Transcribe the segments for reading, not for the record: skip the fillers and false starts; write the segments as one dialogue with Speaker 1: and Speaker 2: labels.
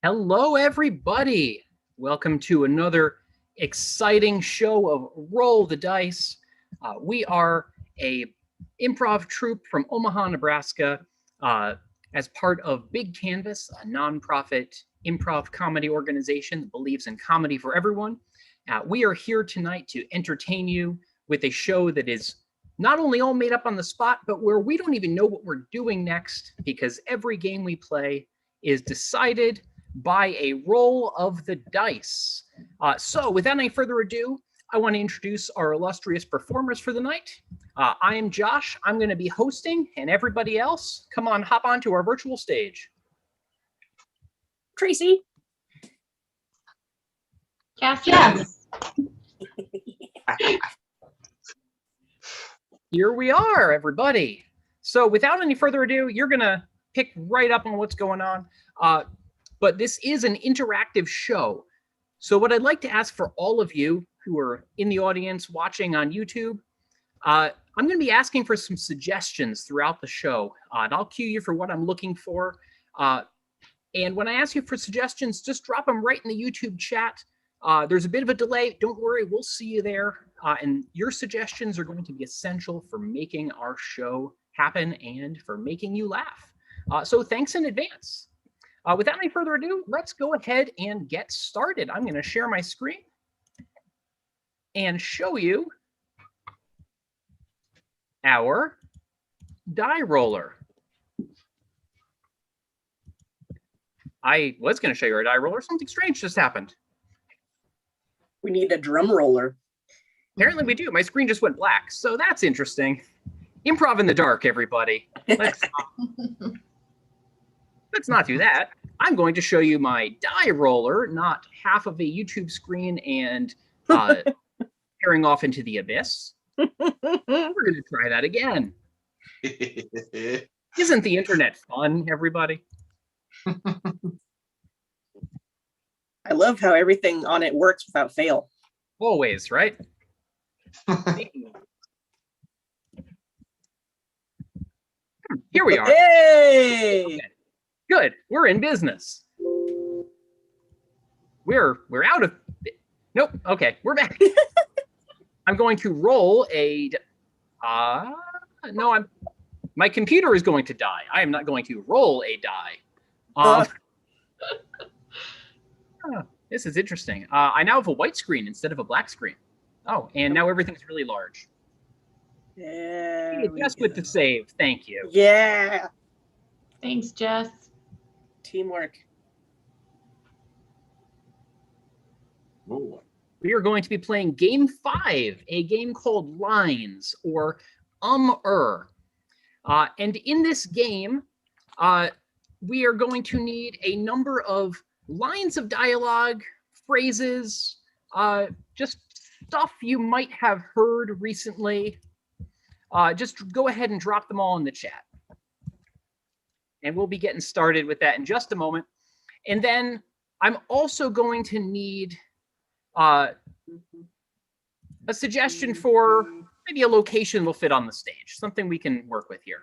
Speaker 1: Hello, everybody. Welcome to another exciting show of Roll the Dice. We are a improv troupe from Omaha, Nebraska, as part of Big Canvas, a nonprofit improv comedy organization that believes in comedy for everyone. We are here tonight to entertain you with a show that is not only all made up on the spot, but where we don't even know what we're doing next because every game we play is decided by a roll of the dice. So without any further ado, I want to introduce our illustrious performers for the night. I am Josh. I'm going to be hosting, and everybody else, come on, hop onto our virtual stage.
Speaker 2: Tracy.
Speaker 3: Cassie.
Speaker 2: Yes.
Speaker 1: Here we are, everybody. So without any further ado, you're going to pick right up on what's going on. But this is an interactive show. So what I'd like to ask for all of you who are in the audience watching on YouTube, I'm going to be asking for some suggestions throughout the show. And I'll cue you for what I'm looking for. And when I ask you for suggestions, just drop them right in the YouTube chat. There's a bit of a delay. Don't worry, we'll see you there. And your suggestions are going to be essential for making our show happen and for making you laugh. So thanks in advance. Without any further ado, let's go ahead and get started. I'm going to share my screen and show you our die roller. I was going to show you our die roller. Something strange just happened.
Speaker 2: We need a drum roller.
Speaker 1: Apparently we do. My screen just went black, so that's interesting. Improv in the dark, everybody. Let's not do that. I'm going to show you my die roller, not half of a YouTube screen and tearing off into the abyss. We're going to try that again. Isn't the internet fun, everybody?
Speaker 2: I love how everything on it works without fail.
Speaker 1: Always, right? Here we are.
Speaker 2: Hey!
Speaker 1: Okay. Good. We're in business. We're out of... Nope. Okay. We're back. I'm going to roll a... No, my computer is going to die. I am not going to roll a die. This is interesting. I now have a white screen instead of a black screen. Oh, and now everything's really large.
Speaker 2: Yeah.
Speaker 1: Just with the save. Thank you.
Speaker 2: Yeah.
Speaker 3: Thanks, Jess.
Speaker 2: Teamwork.
Speaker 1: Ooh. We are going to be playing Game 5, a game called Lines, or And in this game, we are going to need a number of lines of dialogue, phrases, just stuff you might have heard recently. Just go ahead and drop them all in the chat. And we'll be getting started with that in just a moment. And then I'm also going to need a suggestion for maybe a location will fit on the stage, something we can work with here.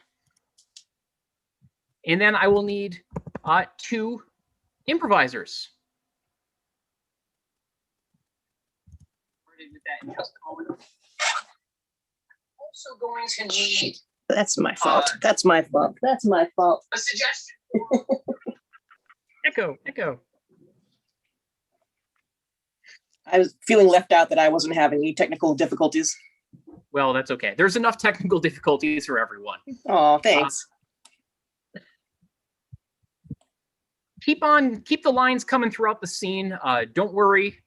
Speaker 1: And then I will need 2 improvisers. With that in just a moment. I'm also going to need...
Speaker 2: That's my fault. That's my fault. That's my fault.
Speaker 1: A suggestion. Echo.
Speaker 2: I was feeling left out that I wasn't having any technical difficulties.
Speaker 1: Well, that's okay. There's enough technical difficulties for everyone.
Speaker 2: Oh, thanks.
Speaker 1: Keep the lines coming throughout the scene. Don't worry.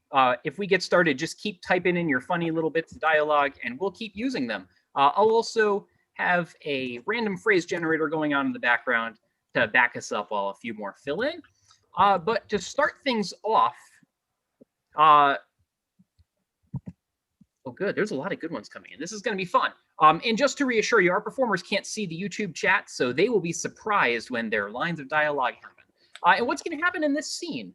Speaker 1: If we get started, just keep typing in your funny little bits of dialogue, and we'll keep using them. I'll also have a random phrase generator going on in the background to back us up while a few more fill in. But to start things off, oh, good. There's a lot of good ones coming in. This is going to be fun. And just to reassure you, our performers can't see the YouTube chat, so they will be surprised when their lines of dialogue happen. And what's going to happen in this scene?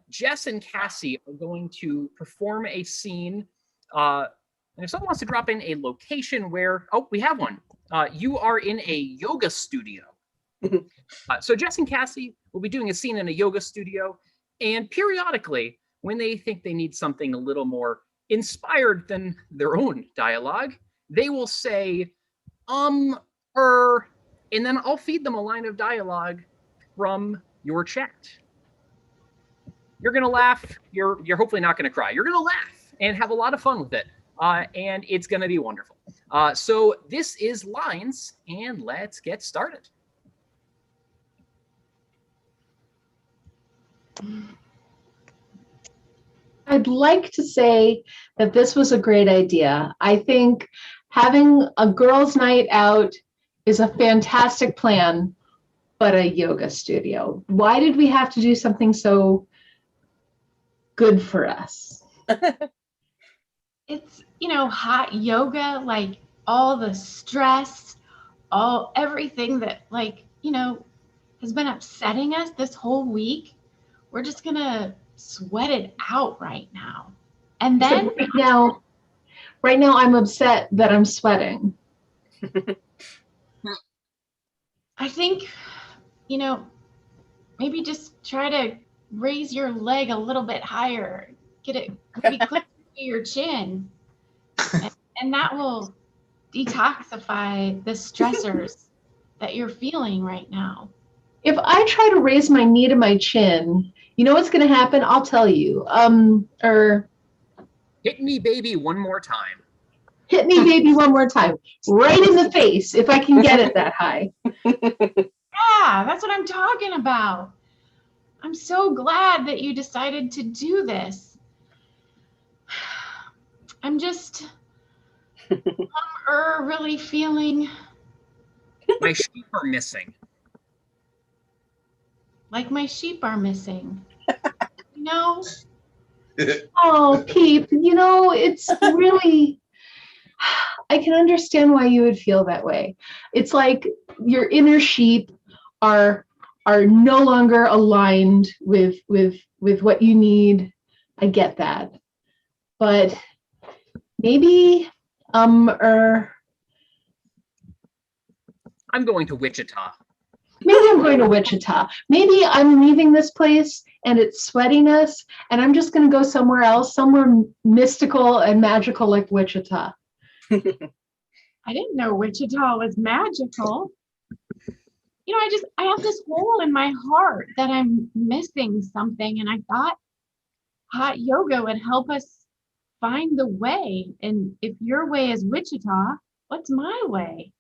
Speaker 1: Jess and Cassie are going to perform a scene. And if someone wants to drop in a location where, oh, we have one. You are in a yoga studio. So Jess and Cassie will be doing a scene in a yoga studio, and periodically, when they think they need something a little more inspired than their own dialogue, they will say, and then I'll feed them a line of dialogue from your chat. You're gonna laugh. You're hopefully not gonna cry. You're gonna laugh and have a lot of fun with it, and it's gonna be wonderful. So this is Lines, and let's get started.
Speaker 4: I'd like to say that this was a great idea. I think having a girls' night out is a fantastic plan, but a yoga studio. Why did we have to do something so good for us?
Speaker 3: It's, hot yoga, like all the stress, everything that has been upsetting us this whole week. We're just gonna sweat it out right now. And then
Speaker 4: right now I'm upset that I'm sweating.
Speaker 3: I think, maybe just try to raise your leg a little bit higher, get it maybe closer to your chin, and that will detoxify the stressors that you're feeling right now.
Speaker 4: If I try to raise my knee to my chin, you know what's going to happen? I'll tell you.
Speaker 1: Hit me, baby, one more time.
Speaker 4: Hit me, baby, one more time. Right in the face, if I can get it that high.
Speaker 3: Yeah, that's what I'm talking about. I'm so glad that you decided to do this. I'm just really feeling
Speaker 1: My sheep are missing.
Speaker 3: like my sheep are missing.
Speaker 4: Oh, Peep, it's really, I can understand why you would feel that way. It's like your inner sheep are no longer aligned with what you need. I get that. But maybe
Speaker 1: I'm going to Wichita.
Speaker 4: Maybe I'm going to Wichita. Maybe I'm leaving this place and it's sweating us, and I'm just going to go somewhere else, somewhere mystical and magical like Wichita.
Speaker 3: I didn't know Wichita was magical. I have this hole in my heart that I'm missing something, and I thought hot yoga would help us find the way. And if your way is Wichita, what's my way?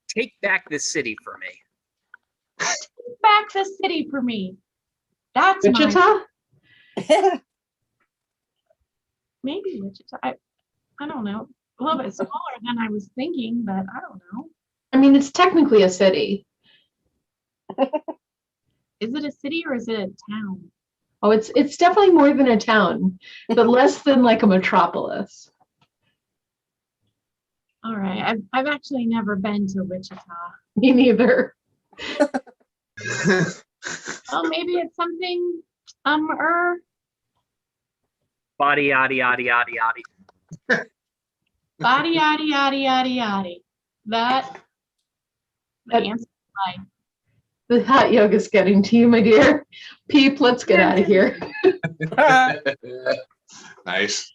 Speaker 1: Take back the city for me.
Speaker 3: Back the city for me. That's
Speaker 4: Wichita?
Speaker 3: Maybe Wichita. I don't know. A little bit smaller than I was thinking, but I don't know.
Speaker 4: I mean, it's technically a city.
Speaker 3: Is it a city or is it a town?
Speaker 4: Oh, it's definitely more than a town, but less than like a metropolis.
Speaker 3: All right. I've actually never been to Wichita.
Speaker 4: Me neither.
Speaker 3: Well, maybe it's something,
Speaker 1: Body, yaddy, yaddy, yaddy, yaddy.
Speaker 3: body, yaddy, yaddy, yaddy, yaddy. That answer life.
Speaker 4: The hot yoga's getting to you, my dear. Peep, let's get out of here.
Speaker 5: Nice.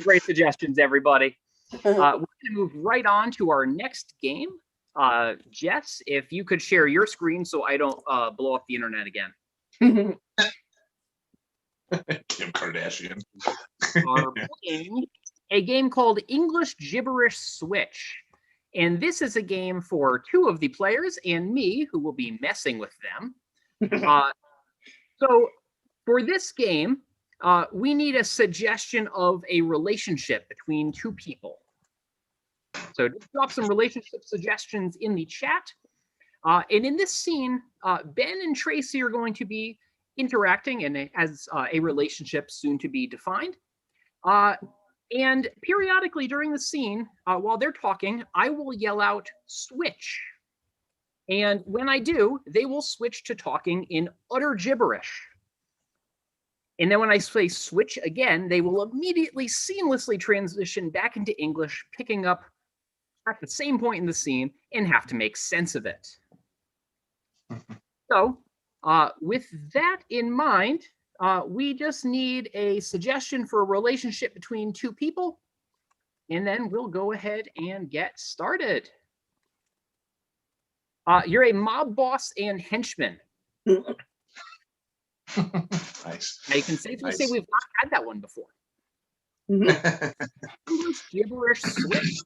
Speaker 1: Great suggestions, everybody. We're going to move right on to our next game. Jess, if you could share your screen so I don't blow up the internet again.
Speaker 5: Kim Kardashian.
Speaker 1: Are playing a game called English Gibberish Switch. And this is a game for two of the players and me, who will be messing with them. So for this game, we need a suggestion of a relationship between two people. So just drop some relationship suggestions in the chat. And in this scene, Ben and Tracy are going to be interacting and as a relationship soon to be defined. And periodically during the scene, while they're talking, I will yell out, "Switch." And when I do, they will switch to talking in utter gibberish. And then when I say switch again, they will immediately seamlessly transition back into English, picking up at the same point in the scene and have to make sense of it. So with that in mind, we just need a suggestion for a relationship between two people, and then we'll go ahead and get started. You're a mob boss and henchman.
Speaker 5: Nice.
Speaker 1: Now you can safely say
Speaker 5: Nice.
Speaker 1: we've not had that one before. English gibberish switch.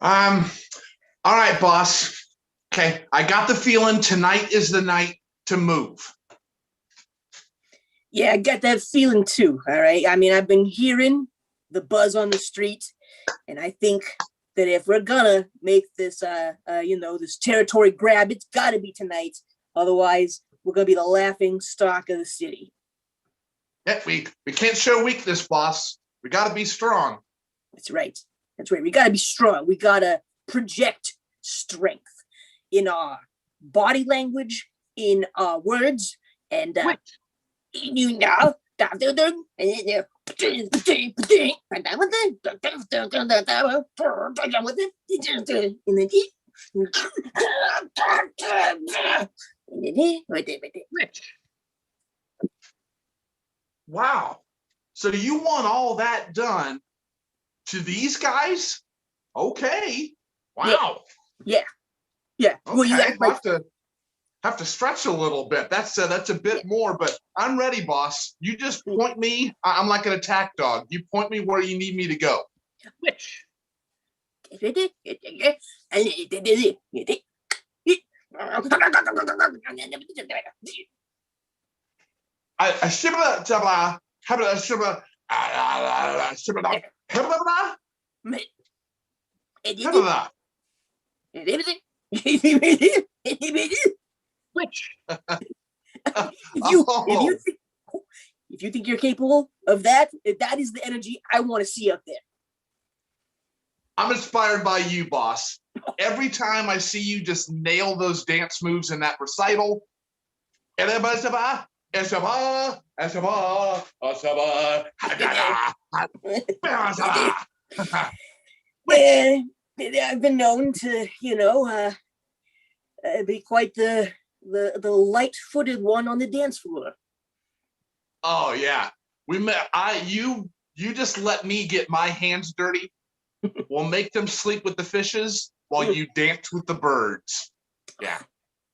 Speaker 5: All right, boss. Okay, I got the feeling tonight is the night to move.
Speaker 2: Yeah, I got that feeling too. All right. I mean, I've been hearing the buzz on the street, and I think that if we're gonna make this, this territory grab, it's got to be tonight. Otherwise, we're gonna be the laughing stock of the city.
Speaker 5: Yeah, we can't show weakness, boss. We got to be strong.
Speaker 2: That's right. That's right. We got to be strong. We got to project strength in our body language, in our words, and you know.
Speaker 1: Switch.
Speaker 5: Wow. So you want all that done to these guys? Okay. Wow.
Speaker 2: Yeah. Well, you
Speaker 5: Okay.
Speaker 2: act like
Speaker 5: Have to stretch a little bit. That's a bit more, but I'm ready, boss. You just point me. I'm like an attack dog. You point me where you need me to go.
Speaker 1: Switch.
Speaker 5: I shibba tabla habla shibba shibba habla habla.
Speaker 1: Switch.
Speaker 2: If you think you're capable of that, that is the energy I want to see up there.
Speaker 5: I'm inspired by you, boss. Every time I see you just nail those dance moves in that recital,
Speaker 2: I've been known to, be quite the light-footed one on the dance floor.
Speaker 5: Oh yeah, we met. You just let me get my hands dirty. We'll make them sleep with the fishes while you dance with the birds. Yeah,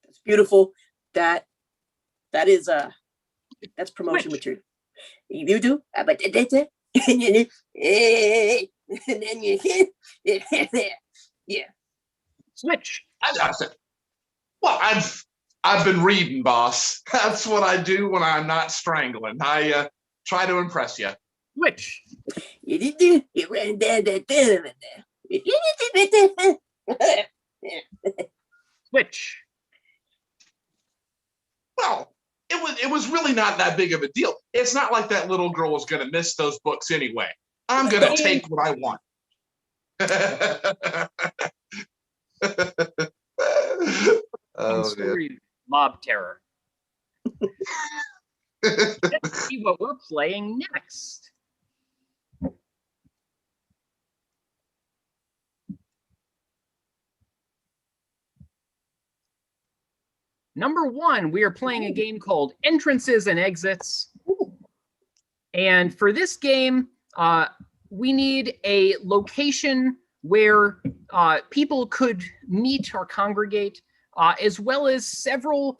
Speaker 2: it's beautiful. That's promotion material. You do, but yeah.
Speaker 1: Switch.
Speaker 5: that's it. Well, I've been reading, boss. That's what I do when I'm not strangling. I try to impress you.
Speaker 1: Switch. Switch.
Speaker 5: Well, it was really not that big of a deal. It's not like that little girl was going to miss those books anyway. I'm going to take what I want. Oh,
Speaker 1: Story mob terror. Let's see what we're playing next. Number 1, we are playing a game called Entrances and Exits. And for this game, we need a location where people could meet or congregate, as well as several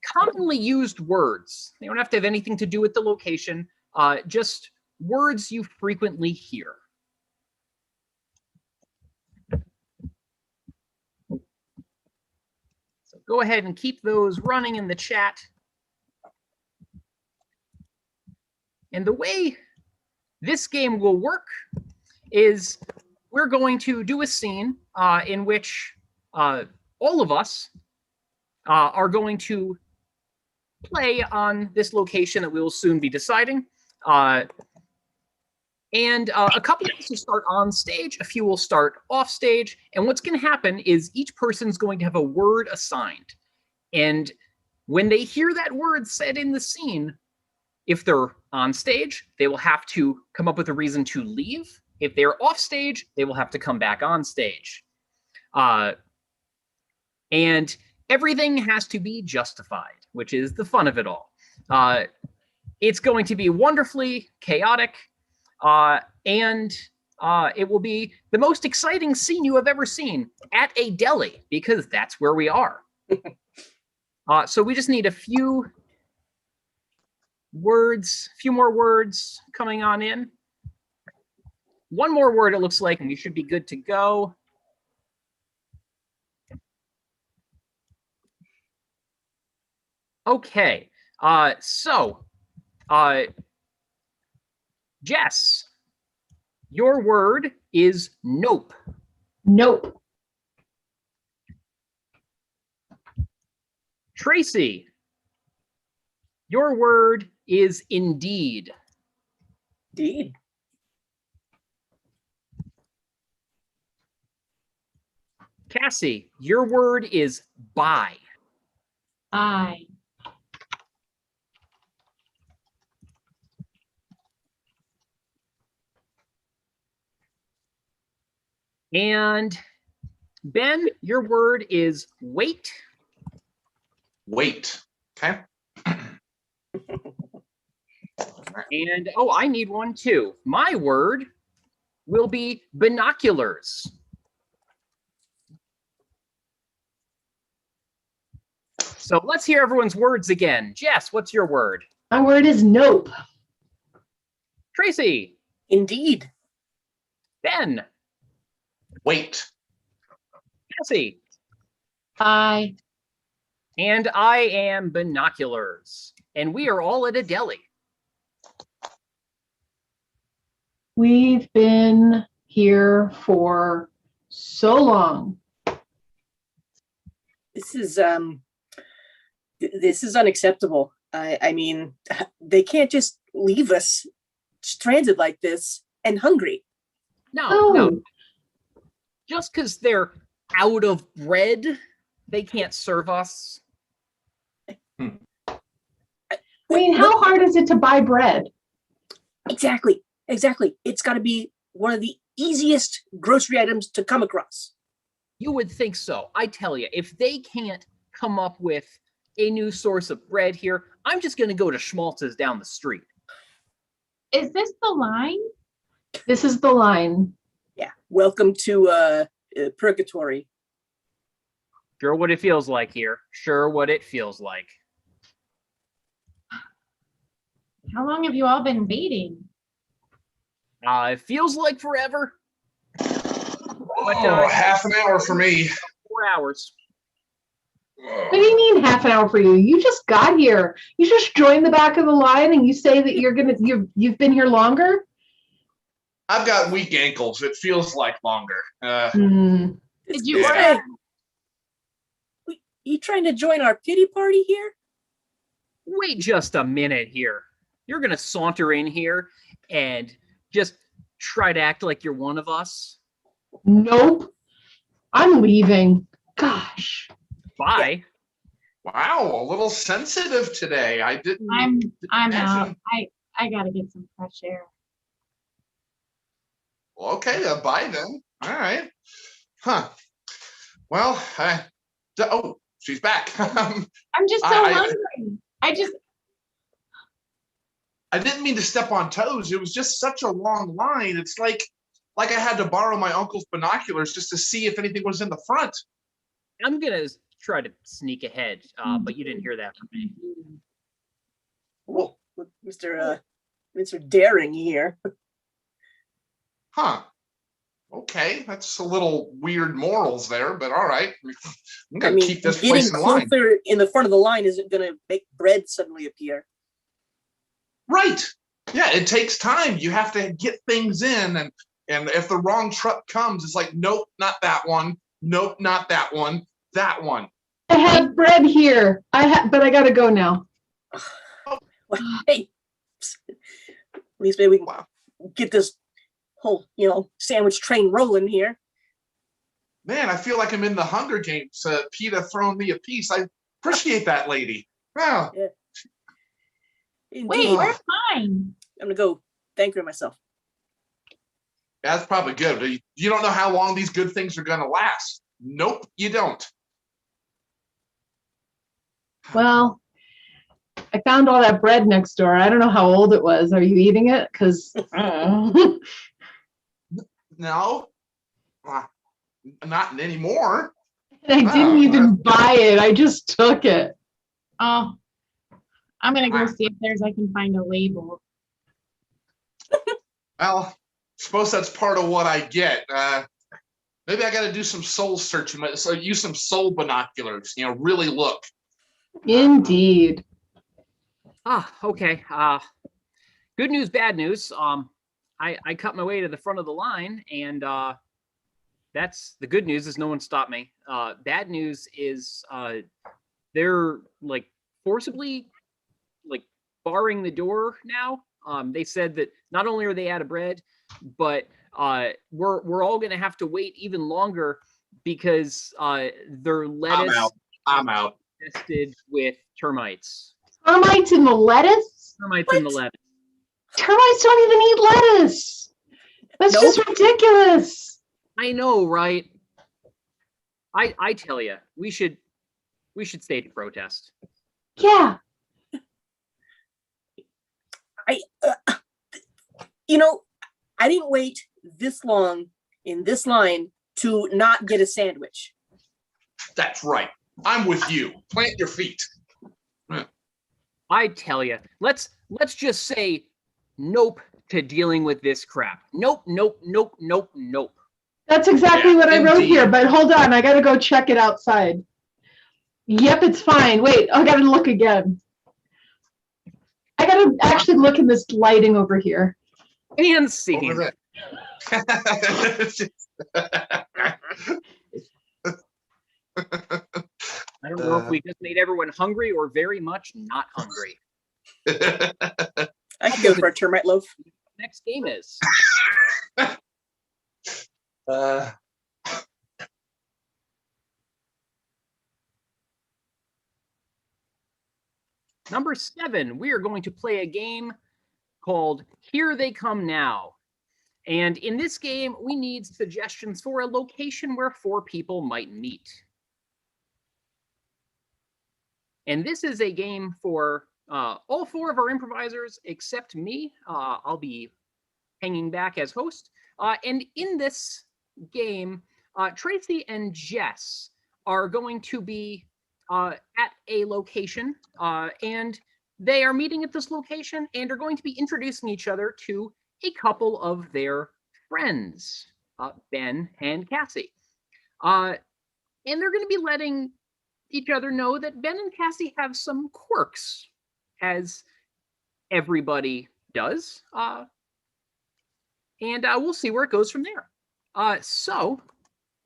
Speaker 1: commonly used words. They don't have to have anything to do with the location, just words you frequently hear. So go ahead and keep those running in the chat. And the way this game will work is we're going to do a scene in which all of us are going to play on this location that we will soon be deciding. And a couple of us will start on stage, a few will start off stage. And what's going to happen is each person's going to have a word assigned. And when they hear that word said in the scene, if they're on stage, they will have to come up with a reason to leave. If they're off stage, they will have to come back on stage. And everything has to be justified, which is the fun of it all. It's going to be wonderfully chaotic, and it will be the most exciting scene you have ever seen at a deli, because that's where we are. So we just need a few more words coming on in. One more word, it looks like, and we should be good to go. Okay, Jess, your word is nope.
Speaker 4: Nope.
Speaker 1: Tracy, your word is indeed.
Speaker 2: Indeed.
Speaker 1: Cassie, your word is bye.
Speaker 3: I.
Speaker 1: And Ben, your word is wait.
Speaker 5: Wait. Okay.
Speaker 1: And oh, I need one too. My word will be binoculars. So let's hear everyone's words again. Jess, what's your word?
Speaker 4: My word is nope.
Speaker 1: Tracy,
Speaker 2: Indeed.
Speaker 1: Ben,
Speaker 5: Wait.
Speaker 1: Cassie,
Speaker 3: I.
Speaker 1: and I am binoculars. And we are all at a deli.
Speaker 4: We've been here for so long.
Speaker 2: This is unacceptable. I mean, they can't just leave us stranded like this and hungry.
Speaker 1: No,
Speaker 4: Oh,
Speaker 1: no. Just because they're out of bread, they can't serve us.
Speaker 4: I mean, how hard is it to buy bread?
Speaker 2: Exactly. It's got to be one of the easiest grocery items to come across.
Speaker 1: You would think so. I tell you, if they can't come up with a new source of bread here, I'm just going to go to Schmaltz's down the street.
Speaker 3: Is this the line?
Speaker 4: This is the line.
Speaker 2: Yeah. Welcome to purgatory.
Speaker 1: Sure what it feels like here. Sure what it feels like.
Speaker 3: How long have you all been waiting?
Speaker 1: It feels like forever.
Speaker 5: Oh, half an hour for me.
Speaker 1: 4 hours.
Speaker 4: What do you mean half an hour for you? You just got here. You just joined the back of the line and you say that you've been here longer?
Speaker 5: I've got weak ankles. It feels like longer.
Speaker 4: Hmm.
Speaker 3: Did you
Speaker 5: Yeah.
Speaker 3: order?
Speaker 2: You trying to join our pity party here?
Speaker 1: Wait just a minute here. You're going to saunter in here and just try to act like you're one of us?
Speaker 4: Nope. I'm leaving. Gosh.
Speaker 1: Bye.
Speaker 5: Wow, a little sensitive today. I didn't.
Speaker 3: I'm out.
Speaker 5: imagine-
Speaker 3: I gotta get some fresh air.
Speaker 5: Okay, bye then. All right. Huh. Well, oh, she's back.
Speaker 3: I'm just so
Speaker 5: I-
Speaker 3: hungry.
Speaker 5: I didn't mean to step on toes. It was just such a long line. It's like I had to borrow my uncle's binoculars just to see if anything was in the front.
Speaker 1: I'm going to try to sneak ahead, but you didn't hear that from me.
Speaker 2: Well, Mr. Daring here.
Speaker 5: Huh. Okay, that's a little weird morals there, but all right. I'm gonna keep this
Speaker 2: getting
Speaker 5: place in line.
Speaker 2: closer in the front of the line isn't going to make bread suddenly appear.
Speaker 5: Right. Yeah, it takes time. You have to get things in, and if the wrong truck comes, it's like, nope, not that one. Nope, not that one. That one.
Speaker 4: I have bread here. But I gotta go now.
Speaker 2: Well, hey, at least maybe we can get this whole, sandwich train rolling here.
Speaker 5: Man, I feel like I'm in the Hunger Games. PETA throwing me a piece. I Appreciate that, lady. Wow.
Speaker 2: Indeed.
Speaker 3: Wait, where's mine?
Speaker 2: I'm gonna go thank her myself.
Speaker 5: That's probably good. But you don't know how long these good things are going to last. Nope, you don't.
Speaker 4: Well, I found all that bread next door. I don't know how old it was. Are you eating it? Because
Speaker 5: No, not anymore.
Speaker 4: I didn't even buy it. I just took it.
Speaker 3: Oh, I'm gonna go see if I can find a label.
Speaker 5: Well, suppose that's part of what I get. Maybe I got to do some soul searching. So use some soul binoculars. Really look.
Speaker 4: Indeed.
Speaker 1: Okay. Good news, bad news. I cut my way to the front of the line, and that's the good news is no one stopped me. Bad news is they're like forcibly like barring the door now. They said that not only are they out of bread, but we're all gonna have to wait even longer because their lettuce
Speaker 5: I'm out.
Speaker 1: infested with termites.
Speaker 4: Termites in the lettuce?
Speaker 1: Termites in the lettuce.
Speaker 4: Termites don't even eat lettuce. That's just ridiculous.
Speaker 1: I know, right? I tell you, we should stage a protest.
Speaker 4: Yeah.
Speaker 2: I didn't wait this long in this line to not get a sandwich.
Speaker 5: That's right. I'm with you. Plant your feet.
Speaker 1: I tell you, let's just say nope to dealing with this crap. Nope, nope, nope, nope, nope.
Speaker 4: That's exactly
Speaker 5: Yeah,
Speaker 4: what I wrote
Speaker 5: indeed.
Speaker 4: here, but hold on, I gotta go check it outside. Yep, it's fine. Wait, I gotta look again. I gotta actually look in this lighting over here.
Speaker 1: And scene.
Speaker 5: Over
Speaker 1: I don't know if we just made everyone hungry or very much not hungry.
Speaker 2: I could go for a termite loaf.
Speaker 1: Next game is number 7. We are going to play a game called Here They Come Now. And in this game, we need suggestions for a location where 4 people might meet. And this is a game for all 4 of our improvisers except me. I'll be hanging back as host. And in this game, Tracy and Jess are going to be at a location, and they are meeting at this location and are going to be introducing each other to a couple of their friends, Ben and Cassie. And they're going to be letting each other know that Ben and Cassie have some quirks, as everybody does. And we'll see where it goes from there. So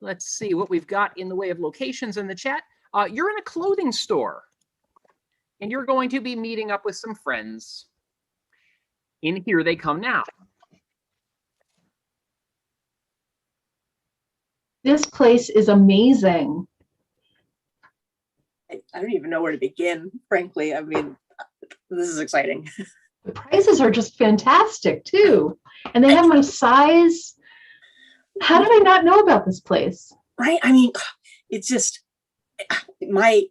Speaker 1: let's see what we've got in the way of locations in the chat. You're in a clothing store, and you're going to be meeting up with some friends. In Here They Come Now.
Speaker 4: This place is amazing.
Speaker 2: I don't even know where to begin, frankly. I mean, this is exciting.
Speaker 4: The prices are just fantastic too. And they have my size. How did I not know about this place?
Speaker 2: Right? I mean, it's just my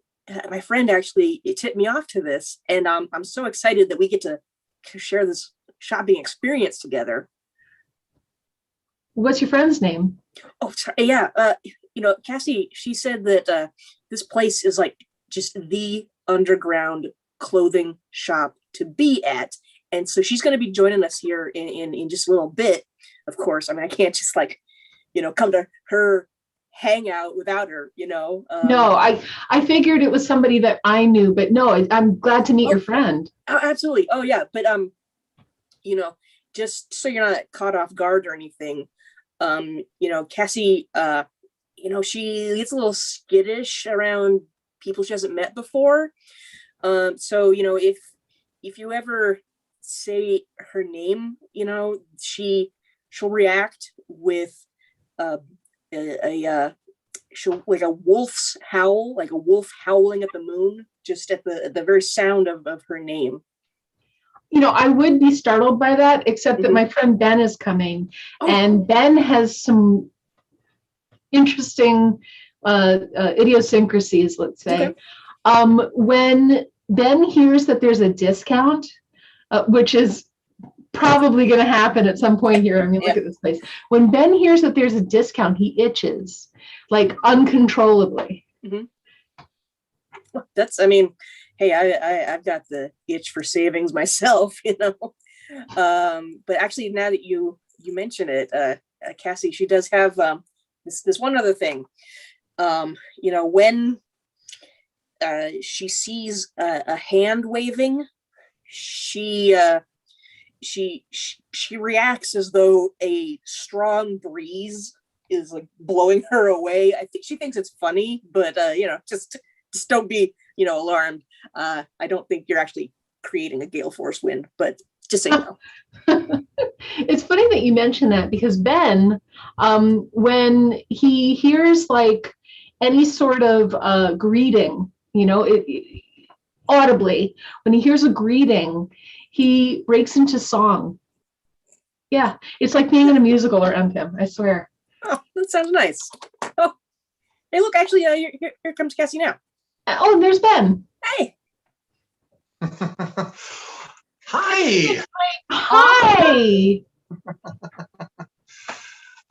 Speaker 2: friend actually tipped me off to this, and I'm so excited that we get to share this shopping experience together.
Speaker 4: What's your friend's name?
Speaker 2: Oh, sorry. Yeah. Cassie, she said that this place is like just the underground clothing shop to be at. And so she's going to be joining us here in just a little bit. Of course, I mean, I can't just come to her hangout without her,
Speaker 4: No, I figured it was somebody that I knew, but no, I'm glad to meet your friend.
Speaker 2: Oh, absolutely. Oh yeah. But, just so you're not caught off guard or anything, Cassie, she gets a little skittish around people she hasn't met before. So, if you ever say her name, she'll react with a like a wolf's howl, like a wolf howling at the moon, just at the very sound of her name.
Speaker 4: I would be startled by that, except that my friend Ben is coming, and Ben has some interesting idiosyncrasies, let's say.
Speaker 2: Okay.
Speaker 4: When Ben hears that there's a discount, which is probably going to happen at some point here. I mean, look at this place. When Ben hears that there's a discount, he itches like uncontrollably.
Speaker 2: That's, I mean, hey, I've got the itch for savings myself, But actually, now that you mention it, Cassie, she does have this one other thing. When she sees a hand waving, she reacts as though a strong breeze is like blowing her away. I think she thinks it's funny, but just don't be alarmed. I don't think you're actually creating a gale force wind, but just so you know.
Speaker 4: It's funny that you mention that, because Ben, when he hears like any sort of greeting, audibly, when he hears a greeting, he breaks into song. Yeah, it's like being in a musical around him, I swear.
Speaker 2: Oh, that sounds nice. Oh, hey, look, actually, here comes Cassie now.
Speaker 4: Oh, and there's Ben.
Speaker 2: Hey.
Speaker 5: Hi.
Speaker 4: Hi.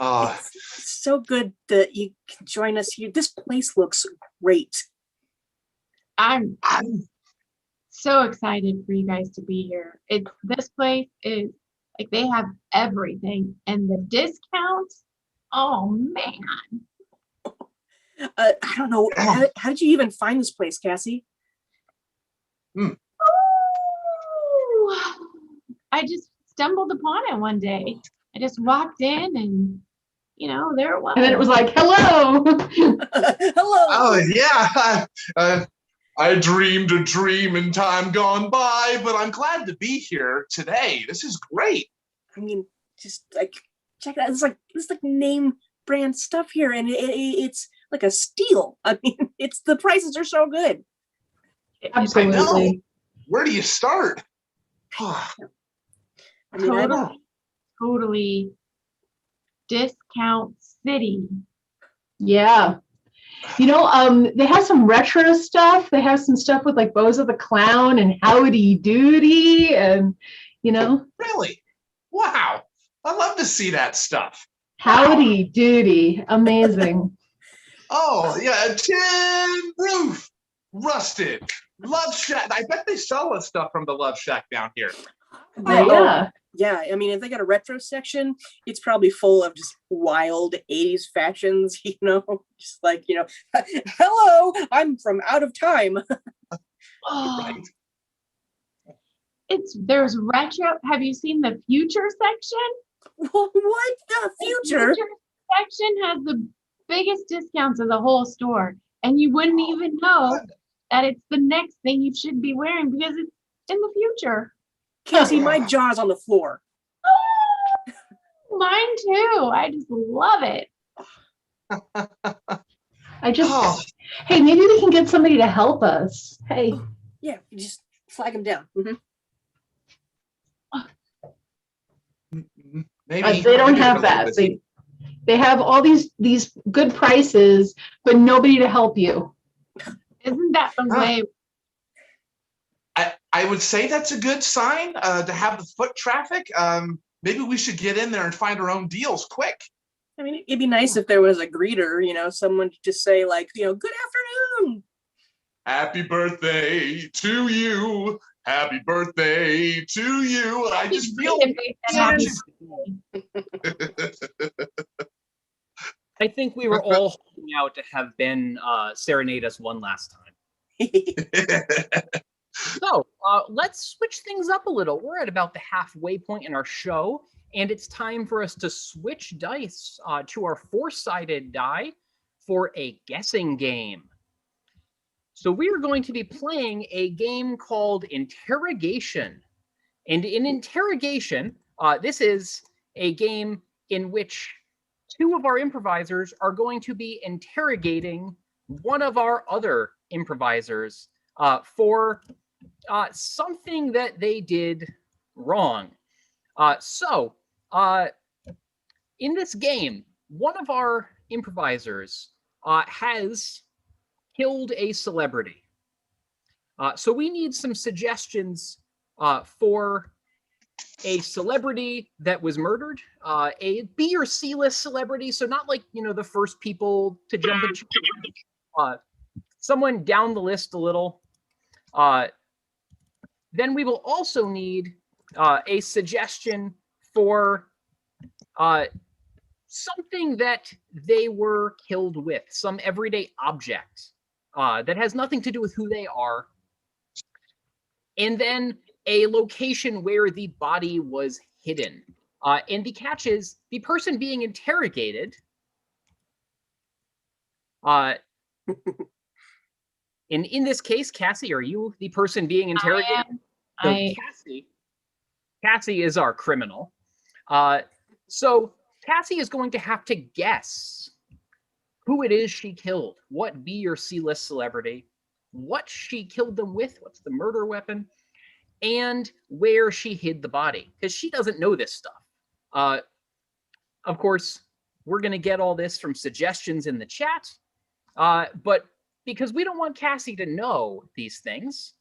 Speaker 2: It's so good that you can join us here. This place looks great.
Speaker 3: I'm so excited for you guys to be here. This place is like, they have everything, and the discounts. Oh man.
Speaker 2: I don't know. How did you even find this place, Cassie?
Speaker 3: Ooh, I just stumbled upon it one day. I just walked in, and there it was.
Speaker 4: And then it was like, hello.
Speaker 2: Hello.
Speaker 5: Oh yeah. I dreamed a dream in time gone by, but I'm glad to be here today. This is great.
Speaker 2: I mean, just like check it out. It's like name brand stuff here, and it's like a steal. I mean, the prices are so good.
Speaker 4: Absolutely.
Speaker 5: I know. Where do you start?
Speaker 2: I mean,
Speaker 3: Totally discount city.
Speaker 4: Yeah. They have some retro stuff. They have some stuff with like Bozo the Clown and Howdy Doody and,
Speaker 5: Really? Wow. I love to see that stuff.
Speaker 4: Howdy Doody. Amazing.
Speaker 5: Oh, yeah. Tin Roof. Rusted. Love Shack. I bet they sell us stuff from the Love Shack down here.
Speaker 4: Yeah.
Speaker 2: Yeah, I mean, if they got a retro section, it's probably full of just wild 80s fashions, just like, hello, I'm from out of time.
Speaker 3: Oh, there's retro. Have you seen the future section?
Speaker 2: What? The future?
Speaker 3: The future section has the biggest discounts of the whole store, and you wouldn't even know that it's the next thing you should be wearing because it's in the future.
Speaker 2: Cassie, my jaw's on the floor.
Speaker 3: Mine too. I just love it.
Speaker 4: Hey, maybe we can get somebody to help us. Hey.
Speaker 2: Yeah, you just flag them down.
Speaker 5: Maybe
Speaker 4: They don't have that. They have all these good prices, but nobody to help you.
Speaker 3: Isn't that the way?
Speaker 5: I would say that's a good sign to have the foot traffic. Maybe we should get in there and find our own deals quick.
Speaker 2: I mean, it'd be nice if there was a greeter, someone to just say like, good afternoon.
Speaker 5: Happy birthday to you. Happy birthday to you. I just feel
Speaker 1: I think we were all holding out to have Ben serenade us one last time. So let's switch things up a little. We're at about the halfway point in our show, and it's time for us to switch dice to our four-sided die for a guessing game. So we are going to be playing a game called Interrogation. And in Interrogation, this is a game in which two of our improvisers are going to be interrogating one of our other improvisers for something that they did wrong. So in this game, one of our improvisers has killed a celebrity. So we need some suggestions for a celebrity that was murdered, a B or C list celebrity. So not like, the first people to jump into someone down the list a little. Then we will also need a suggestion for something that they were killed with, some everyday object that has nothing to do with who they are. And then a location where the body was hidden. And the catch is the person being interrogated. And in this case, Cassie, are you the person being interrogated? So Cassie is our criminal. So Cassie is going to have to guess who it is she killed, what B or C list celebrity, what she killed them with, what's the murder weapon, and where she hid the body, because she doesn't know this stuff. Of course, we're going to get all this from suggestions in the chat, but because we don't want Cassie to know these things,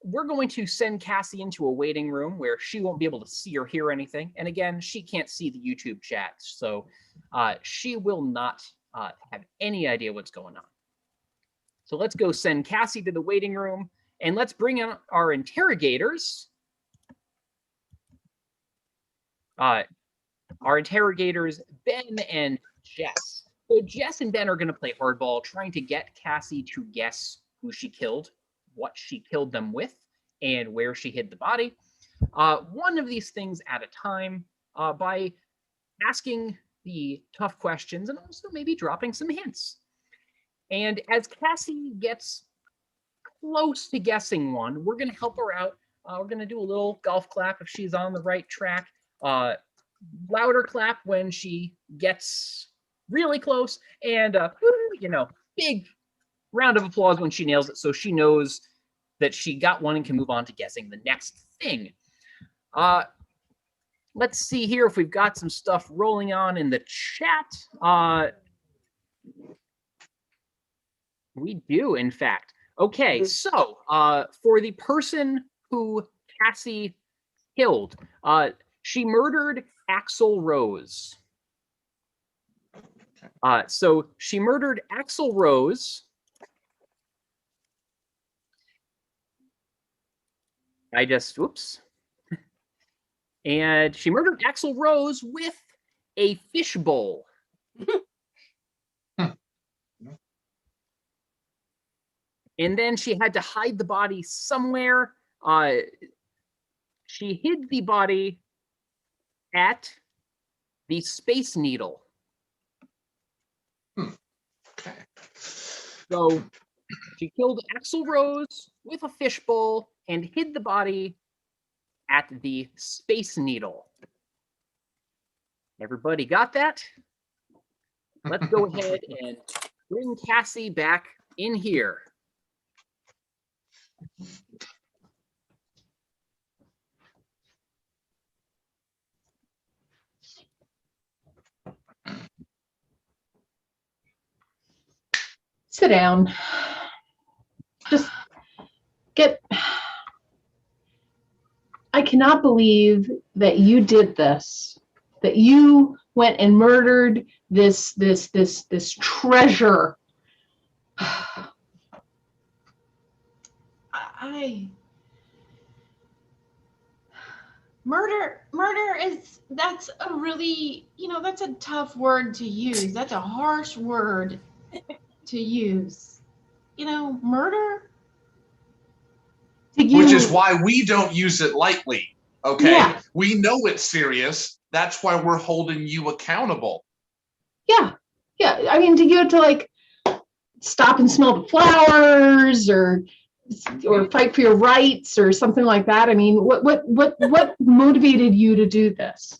Speaker 1: we're going to send Cassie into a waiting room where she won't be able to see or hear anything. And again, she can't see the YouTube chat, so she will not have any idea what's going on. So let's go send Cassie to the waiting room, and let's bring in our interrogators. Our interrogators, Ben and Jess. So Jess and Ben are going to play hardball, trying to get Cassie to guess who she killed, what she killed them with, and where she hid the body. One of these things at a time, by asking the tough questions and also maybe dropping some hints. And as Cassie gets close to guessing one, we're going to help her out. We're going to do a little golf clap if she's on the right track. Louder clap when she gets really close, and big round of applause when she nails it, so she knows that she got one and can move on to guessing the next thing. Let's see here if we've got some stuff rolling on in the chat. We do, in fact. Okay, so for the person who Cassie killed, she murdered Axl Rose. So she murdered Axl Rose. Whoops. And she murdered Axl Rose with a fishbowl. And then she had to hide the body somewhere. She hid the body at the Space Needle.
Speaker 5: Okay.
Speaker 1: So she killed Axl Rose with a fishbowl and hid the body at the Space Needle. Everybody got that? Let's go ahead and bring Cassie back in here.
Speaker 4: Sit down. Just get. I cannot believe that you did this. That you went and murdered this treasure.
Speaker 3: Murder is, that's a really, that's a tough word to use. That's a harsh word to use. Murder.
Speaker 5: Which is why we don't use it lightly. Okay.
Speaker 4: Yeah.
Speaker 5: We know it's serious. That's why we're holding you accountable.
Speaker 4: Yeah. I mean, to go to stop and smell the flowers, or fight for your rights, or something like that. I mean, what motivated you to do this?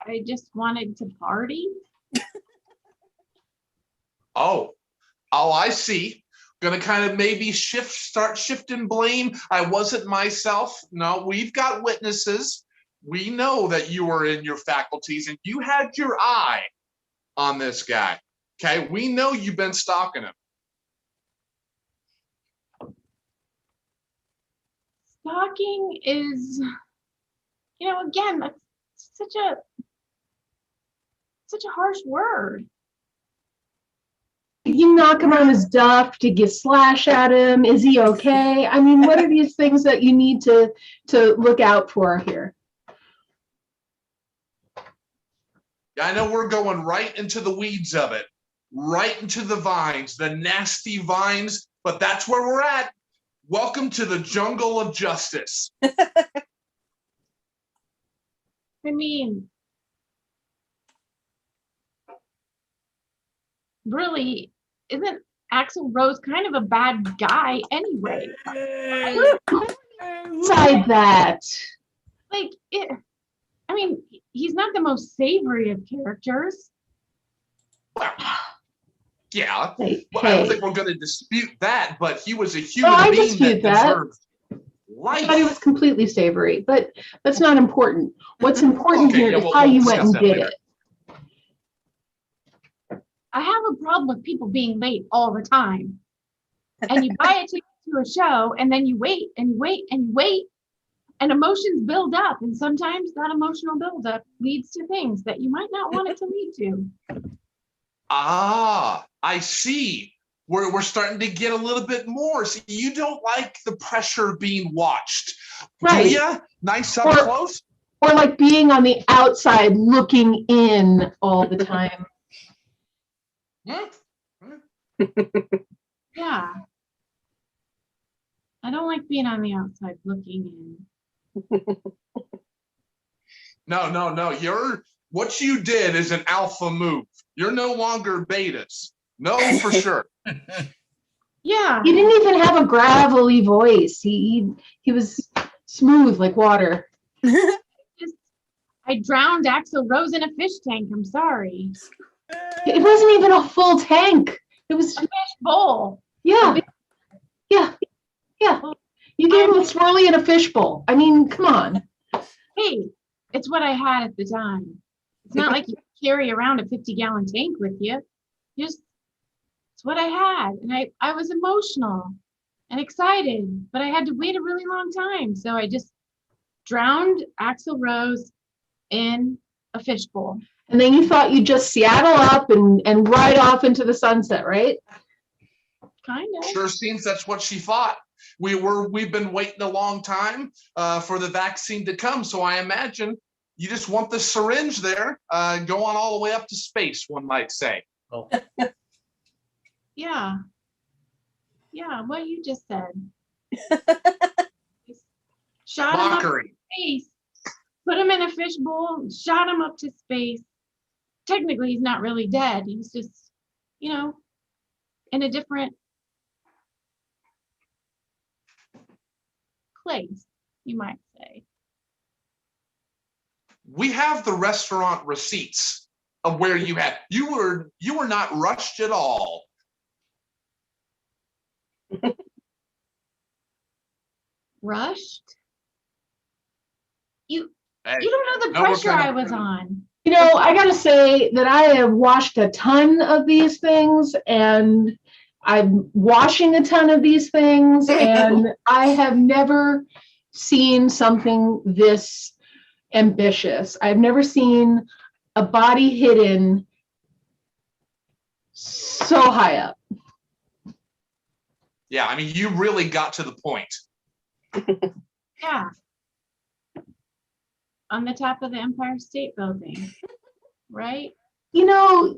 Speaker 3: I just wanted to party.
Speaker 5: Oh, I see. Gonna kind of maybe start shifting blame. I wasn't myself. No, we've got witnesses. We know that you were in your faculties and you had your eye on this guy. Okay, we know you've been stalking him.
Speaker 3: Stalking is, again, that's such a harsh word.
Speaker 4: Did you knock him on his duff? Did you slash at him? Is he okay? I mean, what are these things that you need to look out for here?
Speaker 5: I know we're going right into the weeds of it, right into the vines, the nasty vines, but that's where we're at. Welcome to the jungle of justice.
Speaker 3: I mean, really, isn't Axl Rose kind of a bad guy anyway?
Speaker 4: Beside that,
Speaker 3: Like, he's not the most savory of characters.
Speaker 5: Well, yeah.
Speaker 4: hey,
Speaker 5: Well, I don't
Speaker 4: hey,
Speaker 5: think we're going to dispute that, but he was a human
Speaker 4: I
Speaker 5: being
Speaker 4: dispute
Speaker 5: that
Speaker 4: that.
Speaker 5: deserved
Speaker 4: I thought he was
Speaker 5: life.
Speaker 4: completely savory, but that's not important. What's important
Speaker 5: Okay,
Speaker 4: here
Speaker 5: yeah,
Speaker 4: is
Speaker 5: we'll
Speaker 4: how you went
Speaker 5: discuss
Speaker 4: and
Speaker 5: that
Speaker 4: did
Speaker 5: later.
Speaker 4: it.
Speaker 3: I have a problem with people being late all the time. And you buy a ticket to a show, and then you wait and you wait and you wait, and emotions build up. And sometimes that emotional buildup leads to things that you might not want it to lead to.
Speaker 5: Ah, I see. We're starting to get a little bit more. See, you don't like the pressure being watched,
Speaker 4: Right.
Speaker 5: do you? Nice up
Speaker 4: Or-
Speaker 5: close.
Speaker 4: Or like being on the outside looking in all the time.
Speaker 5: Hmm?
Speaker 3: Yeah. I don't like being on the outside looking in.
Speaker 5: No. What you did is an alpha move. You're no longer betas. No, for sure.
Speaker 3: Yeah.
Speaker 4: He didn't even have a gravelly voice. He was smooth like water.
Speaker 3: I drowned Axl Rose in a fish tank. I'm sorry.
Speaker 4: It wasn't even a full tank. It was,
Speaker 3: A fish bowl.
Speaker 4: yeah. You gave him a swirly and a fishbowl. I mean, come on.
Speaker 3: Hey, it's what I had at the time. It's not like you carry around a 50-gallon tank with you. It's what I had. And I was emotional and excited, but I had to wait a really long time. So I just drowned Axl Rose in a fishbowl.
Speaker 4: And then you thought you'd just Seattle up and ride off into the sunset, right?
Speaker 3: Kind of.
Speaker 5: Sure seems that's what she thought. We've been waiting a long time for the vaccine to come. So I imagine you just want the syringe there, going all the way up to space, one might say.
Speaker 1: Oh.
Speaker 3: Yeah. Yeah, what you just said. Shot him up to
Speaker 5: Mockery.
Speaker 3: space. Put him in a fishbowl, shot him up to space. Technically, he's not really dead. He's just, in a different place, you might say.
Speaker 5: We have the restaurant receipts of where you were not rushed at all.
Speaker 3: Rushed? You
Speaker 5: Hey,
Speaker 3: don't know the
Speaker 5: no, we're
Speaker 3: pressure
Speaker 5: kinda-
Speaker 3: I was on.
Speaker 4: I gotta say that I have watched a ton of these things and I'm washing a ton of these things and I have never seen something this ambitious. I've never seen a body hidden so high up.
Speaker 5: Yeah, I mean, you really got to the point.
Speaker 3: Yeah. On the top of the Empire State Building, right?
Speaker 4: I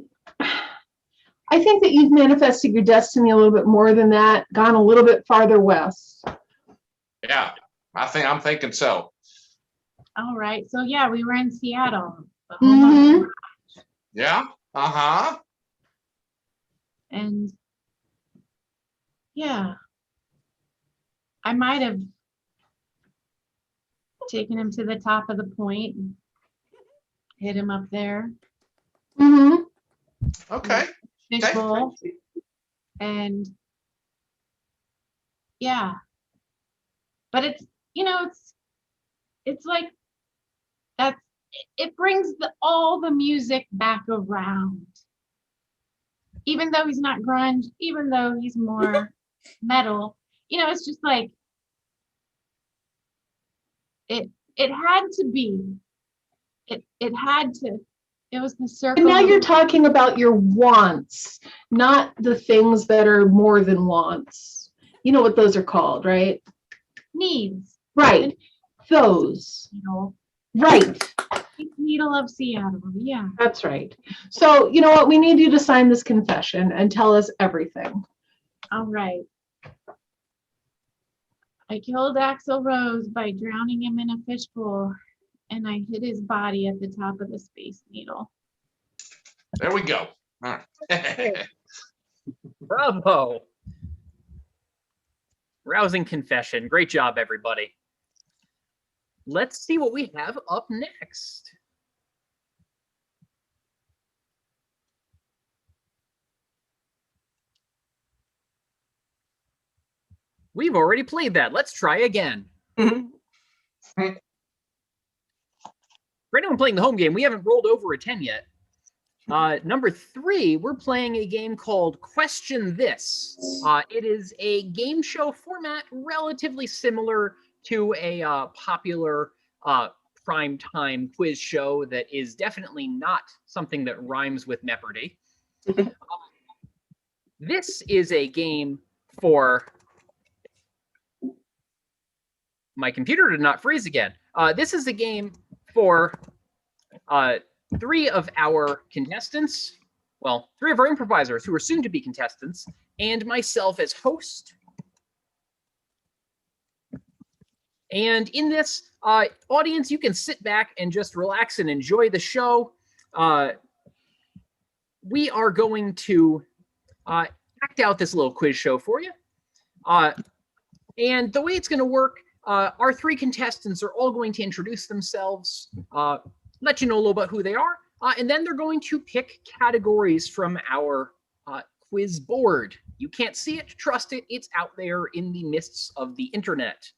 Speaker 4: think that you've manifested your destiny a little bit more than that, gone a little bit farther west.
Speaker 5: Yeah, I'm thinking so.
Speaker 3: All right. So yeah, we were in Seattle. The home of
Speaker 4: Mhm.
Speaker 3: the-
Speaker 5: Yeah. Uh-huh.
Speaker 3: And yeah, I might have taken him to the top of the point and hit him up there.
Speaker 4: Mm-hmm.
Speaker 5: Okay.
Speaker 3: Fishbowl. And yeah. But it's, it's like that's it brings all the music back around. Even though he's not grunge, even though he's more metal, it's just like it had to be. It had to. It was the circle.
Speaker 4: And now you're talking about your wants, not the things that are more than wants. You know what those are called, right?
Speaker 3: Needs.
Speaker 4: Right. Those. Right.
Speaker 3: Needle of Seattle. Yeah.
Speaker 4: That's right. So, you know what? We need you to sign this confession and tell us everything.
Speaker 3: All right. I killed Axl Rose by drowning him in a fishbowl, and I hid his body at the top of the Space Needle.
Speaker 5: There we go. All right.
Speaker 1: Bravo. Rousing confession. Great job, everybody. Let's see what we have up next. We've already played that. Let's try again.
Speaker 2: Mhm.
Speaker 1: For anyone playing the home game, we haven't rolled over a 10 yet. Number 3, we're playing a game called Question This. It is a game show format relatively similar to a popular primetime quiz show that is definitely not something that rhymes with Jeopardy. This is a game for... My computer did not freeze again. This is a game for 3 of our contestants, well, 3 of our improvisers who are soon to be contestants, and myself as host. And in this audience, you can sit back and just relax and enjoy the show. We are going to act out this little quiz show for you. And the way it's going to work, our 3 contestants are all going to introduce themselves, let you know a little bit who they are, and then they're going to pick categories from our quiz board. You can't see it, trust it, it's out there in the mists of the internet.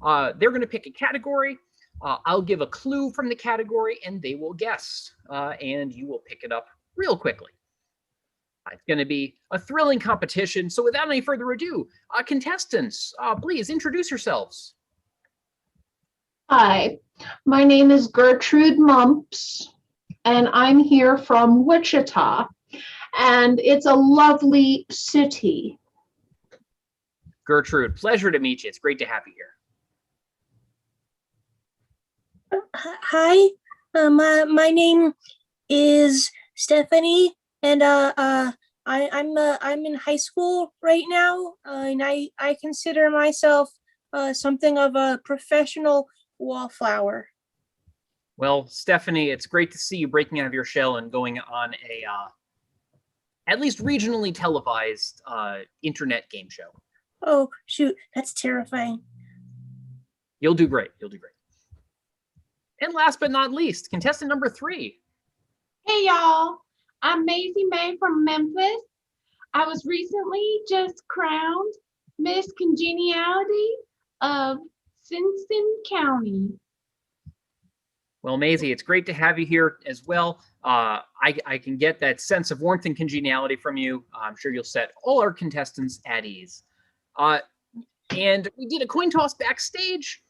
Speaker 1: They're going to pick a category. I'll give a clue from the category, and they will guess, and you will pick it up real quickly. It's going to be a thrilling competition, so without any further ado, contestants, please introduce yourselves.
Speaker 4: Hi, my name is Gertrude Mumps, and I'm here from Wichita, and it's a lovely city.
Speaker 1: Gertrude, pleasure to meet you. It's great to have you here.
Speaker 2: Hi, my name is Stephanie, and I'm in high school right now, and I consider myself something of a professional wallflower.
Speaker 1: Well, Stephanie, it's great to see you breaking out of your shell and going on a at least regionally televised internet game show.
Speaker 2: Oh, shoot, that's terrifying.
Speaker 1: You'll do great. You'll do great. And last but not least, contestant number 3.
Speaker 3: Hey y'all, I'm Maisie May from Memphis. I was recently just crowned Miss Congeniality of Simpson County.
Speaker 1: Well, Maisie, it's great to have you here as well. I can get that sense of warmth and congeniality from you. I'm sure you'll set all our contestants at ease. And we did a coin toss backstage.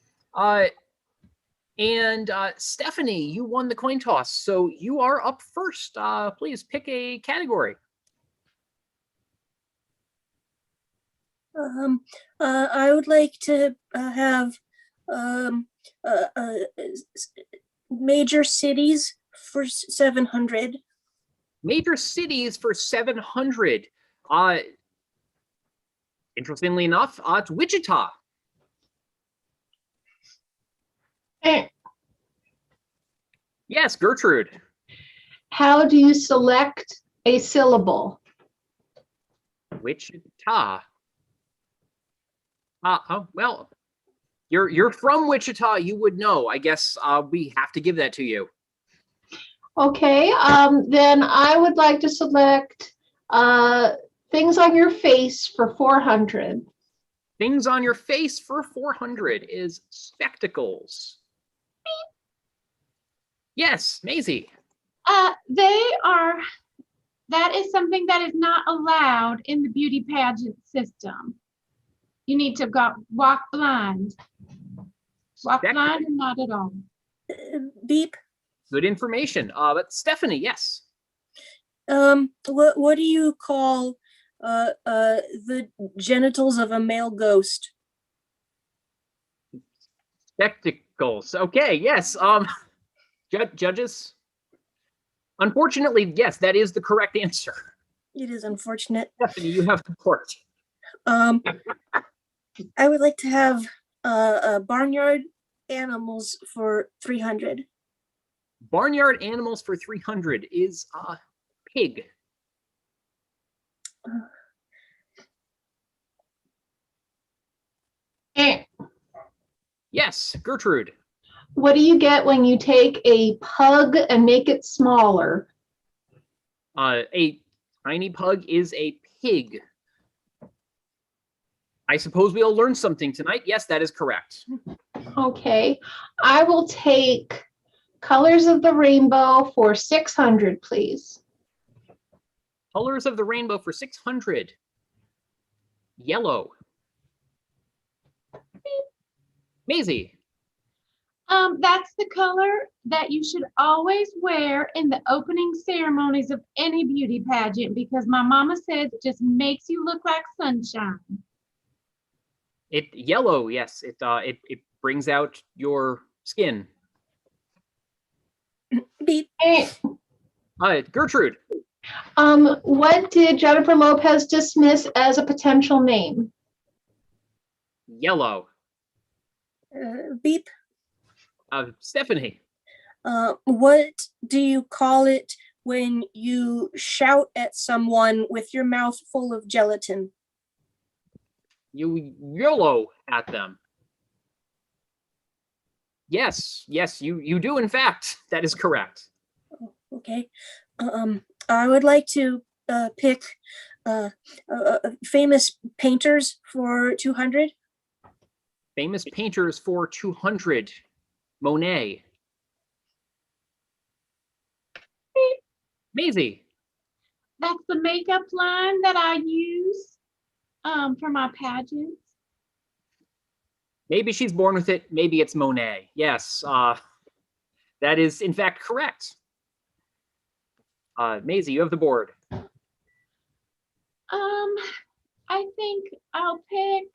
Speaker 1: And Stephanie, you won the coin toss, so you are up first. Please pick a category.
Speaker 2: I would like to have major cities for 700.
Speaker 1: Major cities for 700. Interestingly enough, it's Wichita. Yes, Gertrude.
Speaker 4: How do you select a syllable?
Speaker 1: Wichita. Well, you're from Wichita. You would know. I guess we have to give that to you.
Speaker 4: Okay, then I would like to select things on your face for 400.
Speaker 1: Things on your face for 400 is spectacles. Yes, Maisie.
Speaker 3: That is something that is not allowed in the beauty pageant system. You need to walk blind. Walk blind or not at all.
Speaker 2: Beep.
Speaker 1: Good information. But Stephanie, yes.
Speaker 2: What do you call the genitals of a male ghost?
Speaker 1: Spectacles. Okay, yes. Judges. Unfortunately, yes, that is the correct answer.
Speaker 2: It is unfortunate.
Speaker 1: Stephanie, you have the court.
Speaker 2: I would like to have barnyard animals for 300.
Speaker 1: Barnyard animals for 300 is pig. Yes, Gertrude.
Speaker 4: What do you get when you take a pug and make it smaller?
Speaker 1: A tiny pug is a pig. I suppose we'll learn something tonight. Yes, that is correct.
Speaker 4: Okay, I will take Colors of the Rainbow for 600, please.
Speaker 1: Colors of the Rainbow for 600. Yellow. Maisie.
Speaker 3: That's the color that you should always wear in the opening ceremonies of any beauty pageant because my mama says it just makes you look like sunshine.
Speaker 1: Yellow, yes. It brings out your skin.
Speaker 2: Beep.
Speaker 1: Gertrude.
Speaker 4: What did Jennifer Lopez dismiss as a potential name?
Speaker 1: Yellow.
Speaker 2: Beep.
Speaker 1: Stephanie.
Speaker 2: What do you call it when you shout at someone with your mouth full of gelatin?
Speaker 1: You YOLO at them. Yes, you do in fact. That is correct.
Speaker 2: Okay. I would like to pick famous painters for 200.
Speaker 1: Famous painters for 200. Monet. Maisie.
Speaker 3: That's the makeup line that I use for my pageants.
Speaker 1: Maybe she's born with it. Maybe it's Monet. Yes, that is in fact correct. Maisie, you have the board.
Speaker 3: I think I'll pick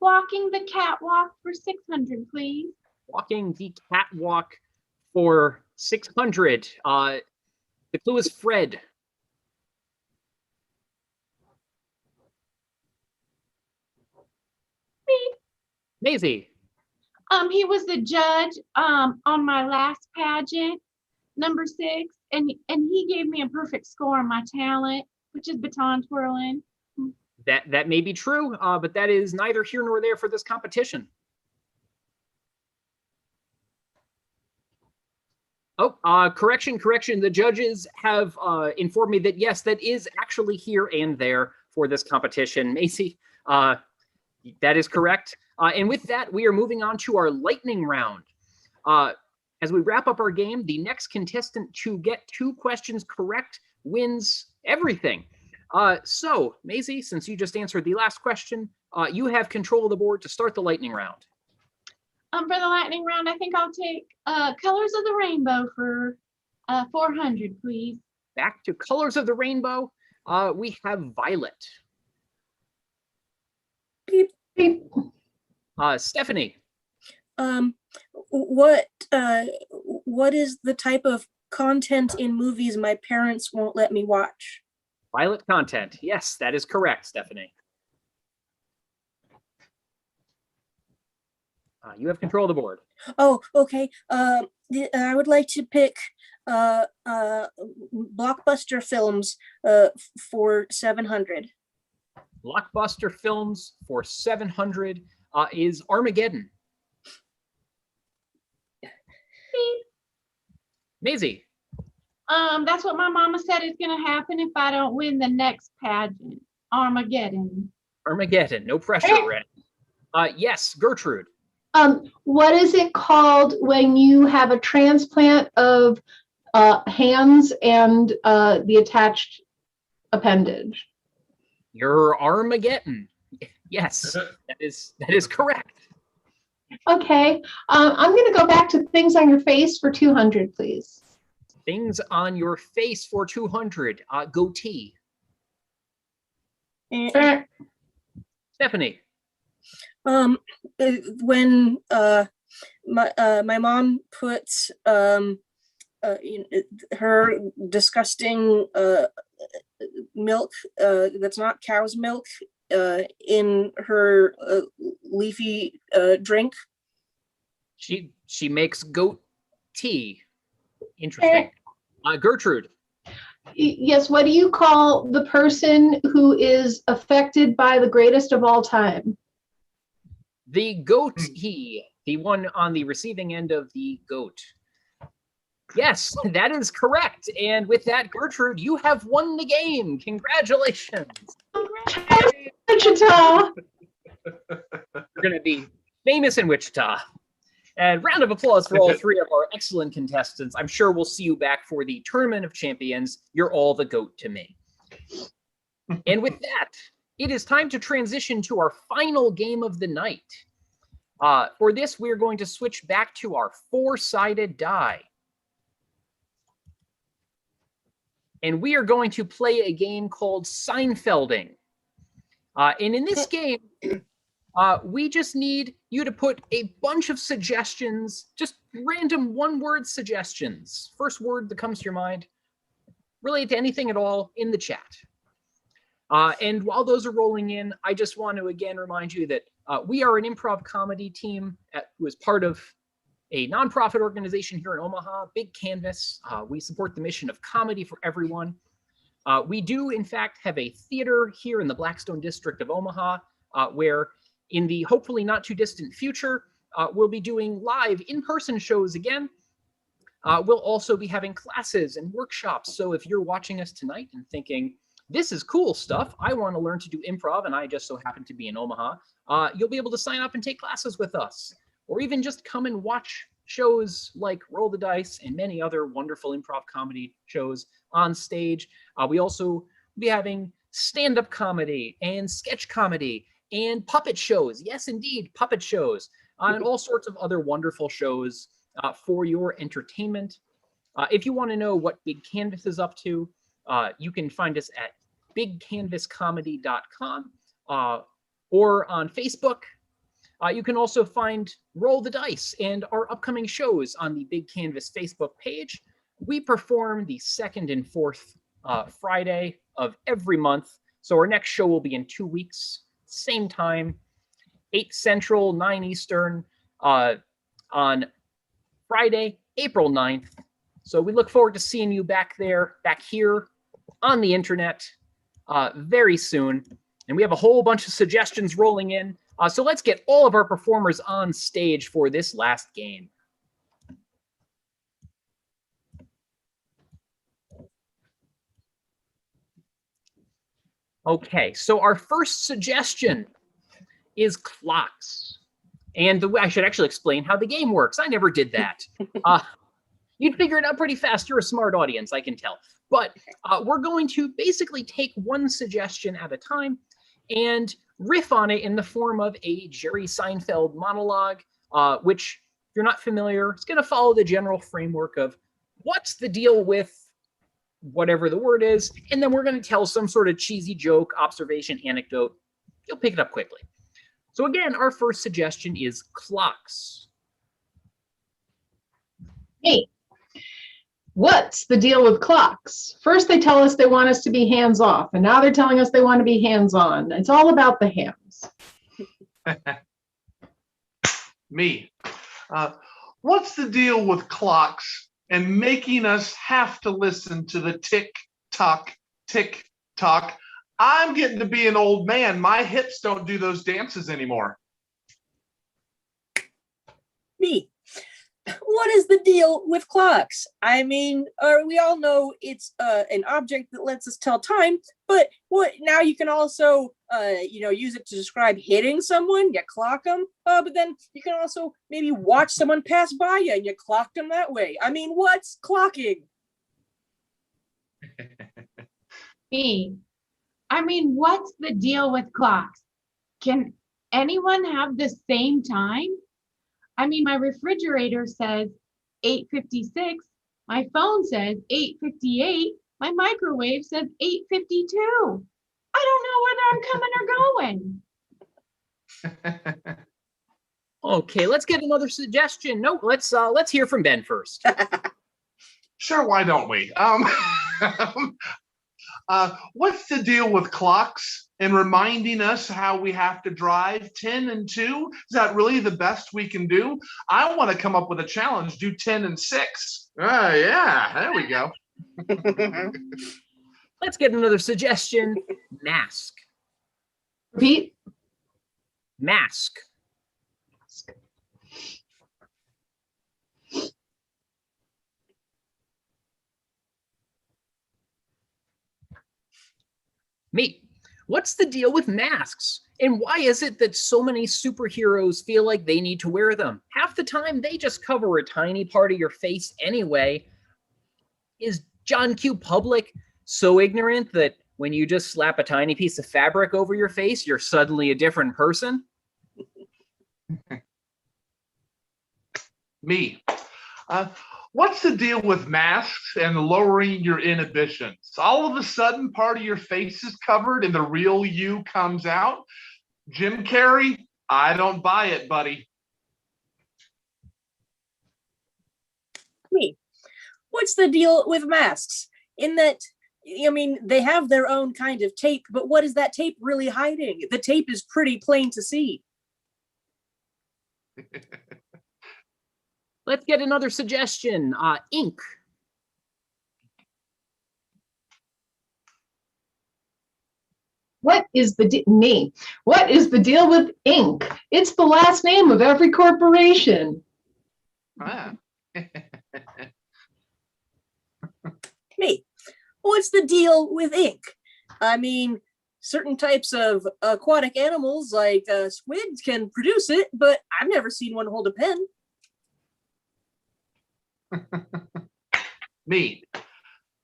Speaker 3: Walking the Catwalk for 600, please.
Speaker 1: Walking the Catwalk for 600. The clue is Fred. Maisie.
Speaker 3: He was the judge on my last pageant, number 6, and he gave me a perfect score on my talent, which is baton twirling.
Speaker 1: That may be true, but that is neither here nor there for this competition. Oh, correction. The judges have informed me that yes, that is actually here and there for this competition. Maisie, that is correct. And with that, we are moving on to our lightning round. As we wrap up our game, the next contestant to get 2 questions correct wins everything. So, Maisie, since you just answered the last question, you have control of the board to start the lightning round.
Speaker 3: For the lightning round, I think I'll take Colors of the Rainbow for 400, please.
Speaker 1: Back to Colors of the Rainbow, we have Violet.
Speaker 2: Beep.
Speaker 4: Beep.
Speaker 1: Stephanie.
Speaker 2: What is the type of content in movies my parents won't let me watch?
Speaker 1: Violet content. Yes, that is correct, Stephanie. You have control of the board.
Speaker 2: Oh, okay. I would like to pick blockbuster films for 700.
Speaker 1: Blockbuster films for 700 is Armageddon. Maisie.
Speaker 3: That's what my mama said is gonna happen if I don't win the next pageant. Armageddon.
Speaker 1: Armageddon. No pressure, Ren. Yes, Gertrude.
Speaker 4: What is it called when you have a transplant of hands and the attached appendage?
Speaker 1: You're Armageddon. Yes, that is correct.
Speaker 4: Okay, I'm going to go back to things on your face for 200, please.
Speaker 1: Things on your face for 200. Goatee.
Speaker 2: Eh,
Speaker 1: Stephanie.
Speaker 2: When my mom put her disgusting milk that's not cow's milk in her leafy drink.
Speaker 1: She makes goat tea. Interesting. Gertrude.
Speaker 4: Yes, what do you call the person who is affected by the greatest of all time?
Speaker 1: The goat he, the one on the receiving end of the goat. Yes, that is correct. And with that, Gertrude, you have won the game. Congratulations.
Speaker 4: Wichita.
Speaker 1: You're going to be famous in Wichita. And round of applause for all three of our excellent contestants. I'm sure we'll see you back for the Tournament of Champions. You're all the GOAT to me. And with that, it is time to transition to our final game of the night. For this, we're going to switch back to our four-sided die. And we are going to play a game called Seinfelding. And in this game, we just need you to put a bunch of suggestions, just random one-word suggestions. First word that comes to your mind, relate to anything at all in the chat. And while those are rolling in, I just want to again remind you that we are an improv comedy team who is part of a nonprofit organization here in Omaha, Big Canvas. We support the mission of comedy for everyone. We do, in fact, have a theater here in the Blackstone district of Omaha, where in the hopefully not too distant future, we'll be doing live in-person shows again. We'll also be having classes and workshops. So if you're watching us tonight and thinking, this is cool stuff, I want to learn to do improv, and I just so happen to be in Omaha, you'll be able to sign up and take classes with us, or even just come and watch shows like Roll the Dice and many other wonderful improv comedy shows on stage. We also be having stand-up comedy and sketch comedy and puppet shows. Yes, indeed, puppet shows, and all sorts of other wonderful shows for your entertainment. If you want to know what Big Canvas is up to, you can find us at bigcanvascomedy.com or on Facebook. You can also find Roll the Dice and our upcoming shows on the Big Canvas Facebook page. We perform the second and fourth Friday of every month. So our next show will be in 2 weeks, same time, 8 Central, 9 Eastern, on Friday, April 9th. So we look forward to seeing you back here on the internet very soon. And we have a whole bunch of suggestions rolling in. So let's get all of our performers on stage for this last game. Okay, so our first suggestion is clocks. And I should actually explain how the game works. I never did that. You'd figure it out pretty fast. You're a smart audience, I can tell. But we're going to basically take one suggestion at a time and riff on it in the form of a Jerry Seinfeld monologue, which, if you're not familiar, it's going to follow the general framework of what's the deal with whatever the word is, and then we're going to tell some sort of cheesy joke, observation, anecdote. You'll pick it up quickly. So again, our first suggestion is clocks.
Speaker 4: Hey, what's the deal with clocks? First, they tell us they want us to be hands off, and now they're telling us they want to be hands on. It's all about the hands.
Speaker 5: Me. What's the deal with clocks and making us have to listen to the tick-tock, tick-tock? I'm getting to be an old man. My hips don't do those dances anymore.
Speaker 2: Me. What is the deal with clocks? I mean, we all know it's an object that lets us tell time, but what now you can also use it to describe hitting someone, you clock them, but then you can also maybe watch someone pass by you and you clock them that way. I mean, what's clocking?
Speaker 3: Me. I mean, what's the deal with clocks? Can anyone have the same time? I mean, my refrigerator says 8:56. My phone says 8:58. My microwave says 8:52. I don't know whether I'm coming or going.
Speaker 1: Okay, let's get another suggestion. No, let's hear from Ben first.
Speaker 5: Sure, why don't we? What's the deal with clocks and reminding us how we have to drive 10 and 2? Is that really the best we can do? I want to come up with a challenge, do 10 and 6. Yeah, there we go.
Speaker 1: Let's get another suggestion. Mask.
Speaker 4: Repeat.
Speaker 1: Mask. Me. What's the deal with masks? And why is it that so many superheroes feel like they need to wear them? Half the time, they just cover a tiny part of your face anyway. Is John Q. Public so ignorant that when you just slap a tiny piece of fabric over your face, you're suddenly a different person?
Speaker 5: Me. What's the deal with masks and lowering your inhibitions? All of a sudden, part of your face is covered and the real you comes out. Jim Carrey, I don't buy it, buddy.
Speaker 2: Me. What's the deal with masks? In that, I mean, they have their own kind of tape, but what is that tape really hiding? The tape is pretty plain to see.
Speaker 1: Let's get another suggestion. Ink.
Speaker 4: What is the name? What is the deal with ink? It's the last name of every corporation.
Speaker 5: Ah.
Speaker 2: Me. What's the deal with ink? I mean, certain types of aquatic animals like squids can produce it, but I've never seen one hold a pen.
Speaker 5: Me.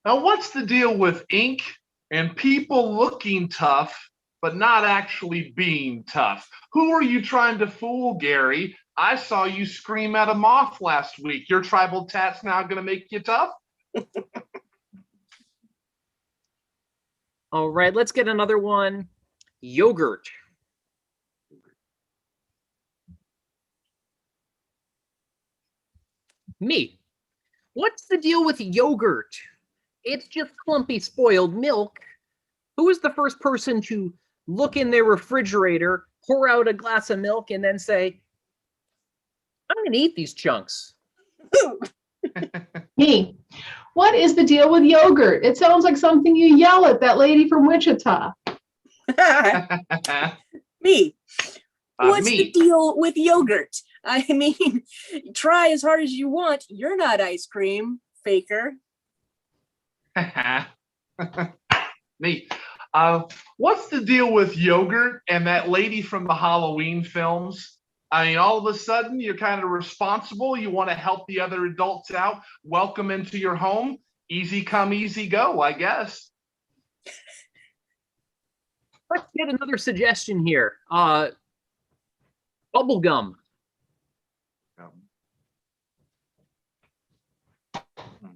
Speaker 5: Now, what's the deal with ink and people looking tough, but not actually being tough? Who are you trying to fool, Gary? I saw you scream at a moth last week. Your tribal tat's now going to make you tough?
Speaker 1: All right, let's get another one. Yogurt. Me. What's the deal with yogurt? It's just clumpy, spoiled milk. Who was the first person to look in their refrigerator, pour out a glass of milk, and then say, I'm going to eat these chunks?
Speaker 4: Me. What is the deal with yogurt? It sounds like something you yell at that lady from Wichita.
Speaker 2: Me. What's
Speaker 5: Me.
Speaker 2: the deal with yogurt? I mean, try as hard as you want. You're not ice cream, faker.
Speaker 5: Me. What's the deal with yogurt and that lady from the Halloween films? I mean, all of a sudden, you're kind of responsible. You want to help the other adults out. Welcome into your home. Easy come, easy go, I guess.
Speaker 1: Let's get another suggestion here. Bubblegum.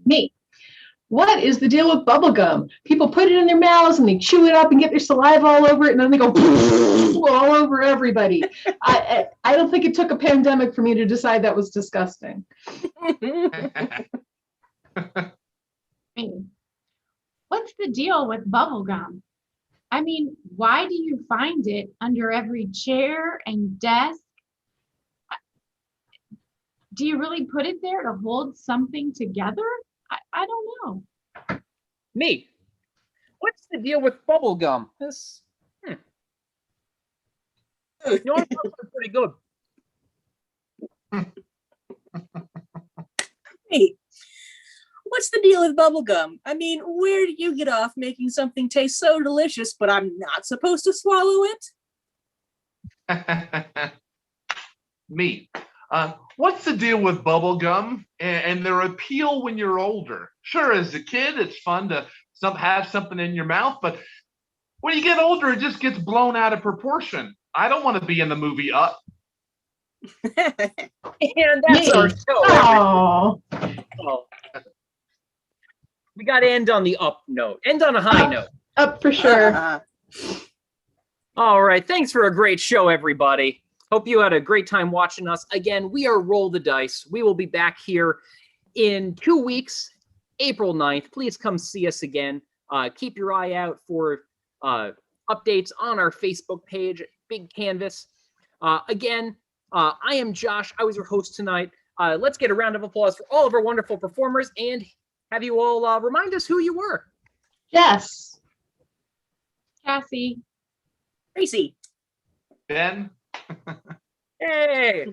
Speaker 4: Me. What is the deal with bubble gum? People put it in their mouths and they chew it up and get their saliva all over it, and then they go all over everybody. I don't think it took a pandemic for me to decide that was disgusting.
Speaker 3: What's the deal with bubble gum? I mean, why do you find it under every chair and desk? Do you really put it there to hold something together? I don't know.
Speaker 1: Me. What's the deal with bubblegum? This, you know, I thought it was pretty good.
Speaker 2: Hey, what's the deal with bubblegum? I mean, where do you get off making something taste so delicious, but I'm not supposed to swallow it?
Speaker 5: Me. What's the deal with bubble gum and their appeal when you're older? Sure, as a kid, it's fun to have something in your mouth, but when you get older, it just gets blown out of proportion. I don't want to be in the movie Up.
Speaker 1: And that's our
Speaker 4: Yay.
Speaker 1: show. everybody.
Speaker 4: Oh,
Speaker 1: Oh. We got to end on the up note. End on a high note.
Speaker 4: up for sure.
Speaker 1: All right. Thanks for a great show, everybody. Hope you had a great time watching us. Again, we are Roll the Dice. We will be back here in 2 weeks, April 9th. Please come see us again. Keep your eye out for updates on our Facebook page, Big Canvas. Again, I am Josh. I was your host tonight. Let's get a round of applause for all of our wonderful performers and have you all remind us who you were.
Speaker 4: Yes.
Speaker 3: Cassie.
Speaker 2: Tracy.
Speaker 5: Ben?
Speaker 1: Hey.